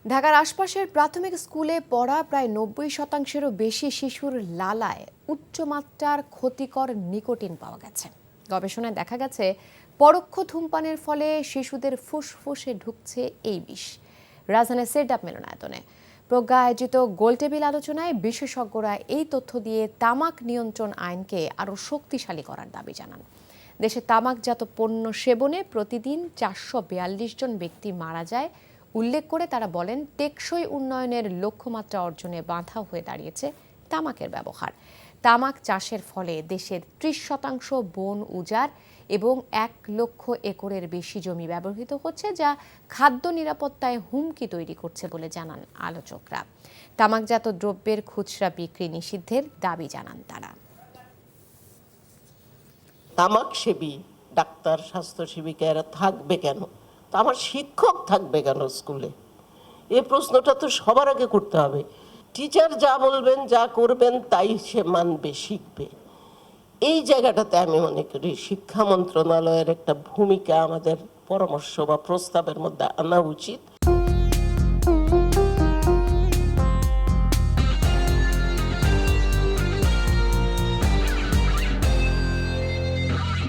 ঢাকার আশপাশের প্রাথমিক স্কুলে পড়া প্রায় ৯০%-এরও বেশি শিশুর লালায় উচ্চমাত্রার ক্ষতিকর নিকোটিন পাওয়া গেছে। গবেষণায় দেখা গেছে পরোক্ষ ধূমপানের ফলে শিশুদের ফুসফুসে ঢুকছে এই বিষ। রাজধানীর সেটআপ মিলনায়তনে প্রজ্ঞা আয়োজিত গোলটেবিল আলোচনায় বিশেষজ্ঞরা এই তথ্য দিয়ে তামাক নিয়ন্ত্রণ আইনকে আরও শক্তিশালী করার দাবি জানান। দেশে তামাকজাত পণ্য সেবনে প্রতিদিন ৪৪২ জন ব্যক্তি মারা যায় উল্লেখ করে তারা বলেন, টেকসই উন্নয়নের লক্ষ্যমাত্রা অর্জনে বাধা হয়ে দাঁড়িয়েছে তামাকের ব্যবহার। তামাক চাষের ফলে দেশের ৩০% বন উজাড় এবং ১ লক্ষ একরের বেশি জমি ব্যবহৃত হচ্ছে, যা খাদ্য নিরাপত্তায় হুমকি তৈরি করছে বলে জানান আলোচকরা। তামাকজাত দ্রব্যের খুচরা বিক্রি নিষিদ্ধের দাবি জানান তারা। তামাক সেবী ডাক্তার, স্বাস্থ্য সেবিকা এরা থাকবে কেন? আমার শিক্ষক থাকবে কেন স্কুলে? এই প্রশ্নটা তো সবার আগে করতে হবে। টিচার যা বলবেন, যা করবেন তাই সে মানবে, শিখবে। এই জায়গাটাতে আমি মনে করি শিক্ষা মন্ত্রণালয়ের একটা ভূমিকা আমাদের পরামর্শ বা প্রস্তাবের মধ্যে আনা উচিত।